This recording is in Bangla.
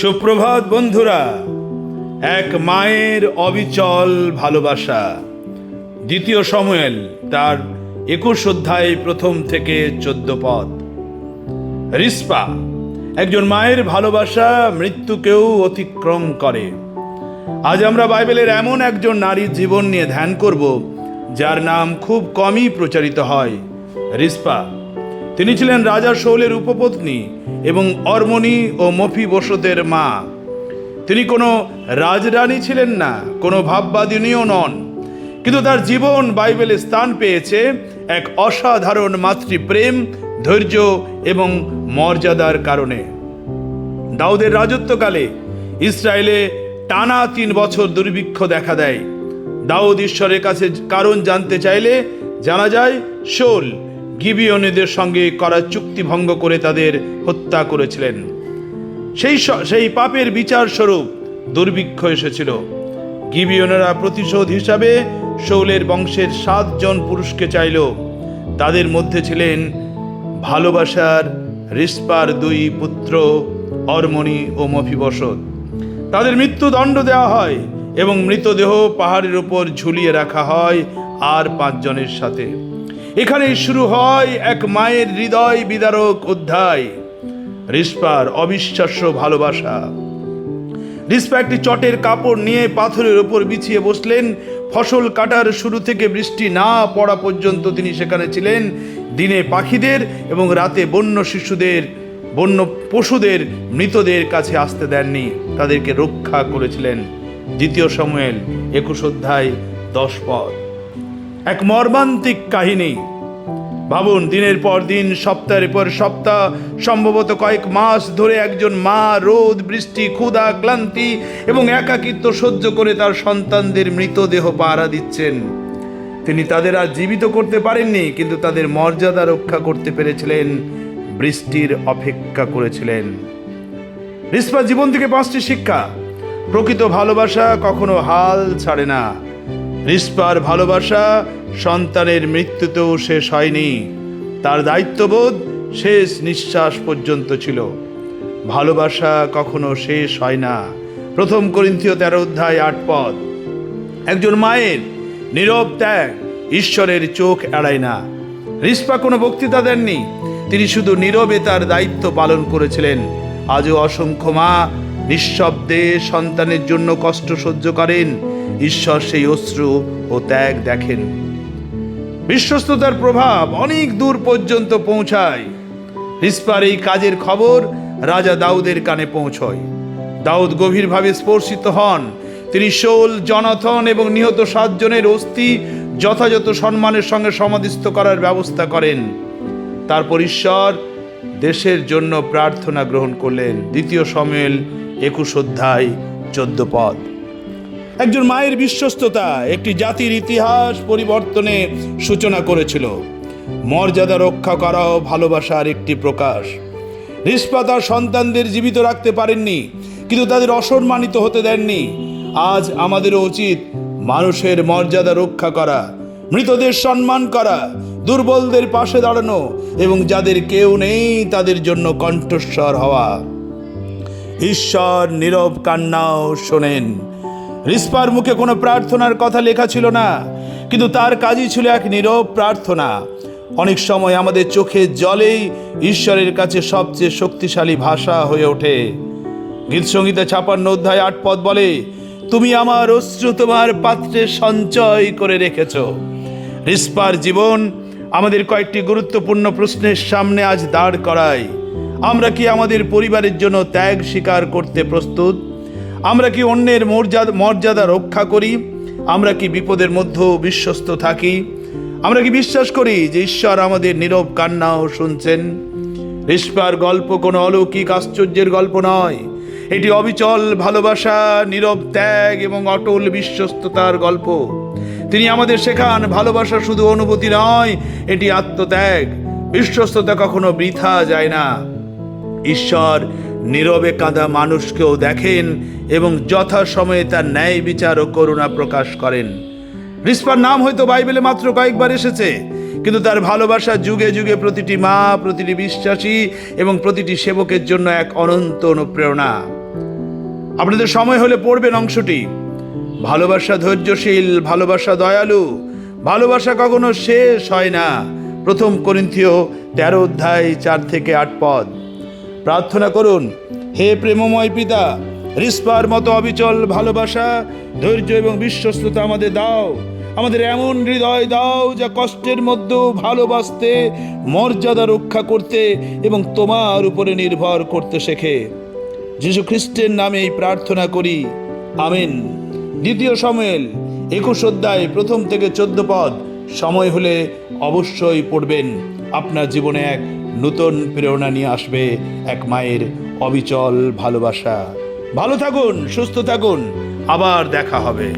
সুপ্রভাত বন্ধুরা। এক মায়ের অবিচল ভালোবাসা, 2 শমূয়েল তার 21 অধ্যায় 1 থেকে 14 পদ। রিস্পা, একজন মায়ের ভালোবাসা মৃত্যুকেও অতিক্রম করে। আজ আমরা বাইবেলের এমন একজন নারীর জীবন নিয়ে ধ্যান করব যার নাম খুব কমই প্রচারিত হয়, রিস্পা। তিনি ছিলেন রাজা শাউলের উপপত্নী এবং অর্মনি ও মফিবোশতের মা। তিনি কোনো রাজরানী ছিলেন না, কোনো ভাববাদিনীও নন, কিন্তু তার জীবন বাইবেলে স্থান পেয়েছে এক অসাধারণ মাতৃপ্রেম, ধৈর্য এবং মর্যাদার কারণে। দাউদের রাজত্বকালে ইসরায়েলে টানা 3 বছর দুর্ভিক্ষ দেখা দেয়। দাউদ ঈশ্বরের কাছে কারণ জানতে চাইলে জানা যায় শাউল গিবিয়নীদের সঙ্গে করা চুক্তি ভঙ্গ করে তাদের হত্যা করেছিলেন। সেই পাপের বিচার স্বরূপ দুর্ভিক্ষ এসেছিল। গিবিয়নেরা প্রতিশোধ হিসাবে শাউলের বংশের 7 জন পুরুষকে চাইল। তাদের মধ্যে ছিলেন ভালোবাসার রিস্পার 2 পুত্র অর্মনি ও মফিবোশত। তাদের মৃত্যুদণ্ড দেওয়া হয় এবং মৃতদেহ পাহাড়ের উপর ঝুলিয়ে রাখা হয় আর 5 জনের সাথে। এখানেই শুরু হয় এক মায়ের হৃদয় বিদারক অধ্যায়, রিস্পার অবিশ্বাস্য ভালোবাসা। রিস্পা একটি চটের কাপড় নিয়ে পাথরের উপর বিছিয়ে বসলেন। ফসল কাটার শুরু থেকে বৃষ্টি না পড়া পর্যন্ত তিনি সেখানে ছিলেন। দিনে পাখিদের এবং রাতে বন্য পশুদের মৃতদের কাছে আসতে দেননি, তাদেরকে রক্ষা করেছিলেন। 2 শমূয়েল 21 অধ্যায় 10 পদ। এক মর্মান্তিক কাহিনী। ভাবুন, দিনের পর দিন, সপ্তাহের পর সপ্তাহ, সম্ভবত কয়েক মাস ধরে একজন মা রোদ, বৃষ্টি, ক্ষুধা, ক্লান্তি এবং একাকিত্ব সহ্য করে তার সন্তানদের মৃতদেহ পাহারা দিচ্ছেন। তিনি তাদের আর জীবিত করতে পারেননি, কিন্তু তাদের মর্যাদা রক্ষা করতে পেরেছিলেন, বৃষ্টির অপেক্ষা করেছিলেন। রিস্পার জীবন থেকে 5টি শিক্ষা। প্রকৃত ভালোবাসা কখনো হাল ছাড়ে না। রিস্পার ভালোবাসা সন্তানের মৃত্যুতেও শেষ হয়নি, তার দায়িত্ববোধ শেষ নিঃশ্বাস পর্যন্ত ছিল। ভালোবাসা কখনো শেষ হয় না। 1 করিন্থীয় 13 অধ্যায় 8 পদ। একজন মায়ের নীরব ত্যাগ ঈশ্বরের চোখ এড়ায় না। রিস্পা কোনো বক্তৃতা দেননি, তিনি শুধু নীরবে তার দায়িত্ব পালন করেছিলেন। আজও অসংখ্য মা নিঃশব্দে সন্তানের জন্য কষ্ট সহ্য করেন। ঈশ্বর সেই অশ্রু ও ত্যাগ দেখেন। বিশ্বস্ততার প্রভাব অনেক দূর পর্যন্ত পৌঁছায়। রিস্পার এই কাজের খবর রাজা দাউদের কানে পৌঁছয়। দাউদ গভীরভাবে স্পর্শিত হন। তিনি শাউল, জনাথন এবং নিহত 7 জনের অস্থি যথাযথ সম্মানের সঙ্গে সমাধিস্থ করার ব্যবস্থা করেন। তারপর ঈশ্বর দেশের জন্য প্রার্থনা গ্রহণ করলেন। 2 শমূয়েল 21 অধ্যায় 14 পদ। একজন মায়ের বিশ্বস্ততা একটি জাতির ইতিহাস পরিবর্তনে সূচনা করেছিল। মর্যাদা রক্ষা করাও ভালোবাসার একটি প্রকাশ। রিস্পা তার সন্তানদের জীবিত রাখতে পারেননি, কিন্তু তাদের অসম্মানিত হতে দেননি। আজ আমাদেরও উচিত মানুষের মর্যাদা রক্ষা করা, মৃতদের সম্মান করা, দুর্বলদের পাশে দাঁড়ানো এবং যাদের কেউ নেই তাদের জন্য কণ্ঠস্বর হওয়া। ঈশ্বর নীরব কান্নাও শোনেন। রিস্পার মুখে কোনো প্রার্থনার কথা লেখা ছিল না, কিন্তু তার কাজই ছিল এক নীরব প্রার্থনা। অনেক সময় আমাদের চোখের জলেই ঈশ্বরের কাছে সবচেয়ে শক্তিশালী ভাষা হয়ে ওঠে। গীতসংহিতা 56 অধ্যায় 8 পদ বলে, তুমি আমার অশ্রু তোমার পাত্রে সঞ্চয় করে রেখেছ। রিস্পার জীবন আমাদের কয়েকটি গুরুত্বপূর্ণ প্রশ্নের সামনে আজ দাঁড় করায়। আমরা কি আমাদের পরিবারের জন্য ত্যাগ স্বীকার করতে প্রস্তুত? আমরা কি অন্যের মর্যাদা রক্ষা করি? আমরা কি বিপদের মধ্যেও বিশ্বস্ত থাকি? আমরা কি বিশ্বাস করি যে ঈশ্বর আমাদের নীরব কান্নাও শুনছেন? রিস্পার গল্প কোনো অলৌকিক আশ্চর্যের গল্প নয়, এটি অবিচল ভালোবাসা, নীরব ত্যাগ এবং অটল বিশ্বস্ততার গল্প। তিনি আমাদের শেখান ভালোবাসা শুধু অনুভূতি নয়, এটি আত্মত্যাগ। বিশ্বস্ততা কখনো বৃথা যায় না। ঈশ্বর নীরবে কাঁদা মানুষকেও দেখেন এবং যথাসময়ে তার ন্যায় বিচার ও করুণা প্রকাশ করেন। রিস্পার নাম হয়তো বাইবেলে মাত্র কয়েকবার এসেছে, কিন্তু তার ভালোবাসা যুগে যুগে প্রতিটি মা, প্রতিটি বিশ্বাসী এবং প্রতিটি সেবকের জন্য এক অনন্ত অনুপ্রেরণা। আপনাদের সময় হলে পড়বেন অংশটি। ভালোবাসা ধৈর্যশীল, ভালোবাসা দয়ালু, ভালোবাসা কখনো শেষ হয় না। 1 করিন্থীয় 13 অধ্যায় 4 থেকে 8 পদ। প্রার্থনা করুন, হে প্রেমময় পিতা, রিস্পার মতো অবিচল ভালোবাসা, ধৈর্য এবং বিশ্বস্ততা আমাদের দাও। আমাদের এমন হৃদয় দাও যা কষ্টের মধ্যেও ভালোবাসতে, মর্যাদা রক্ষা করতে এবং তোমার উপরে নির্ভর করতে শেখে। যীশু খ্রিস্টের নামে এই প্রার্থনা করি, আমিন। 2 শমূয়েল 21 অধ্যায় 1 থেকে 14 পদ। সময় হলে অবশ্যই পড়বেন। আপনার জীবনে এক নতুন প্রেরণা নিয়ে আসবে এক মায়ের অবিচল ভালোবাসা। ভালো থাকুন, সুস্থ থাকুন, আবার দেখা হবে।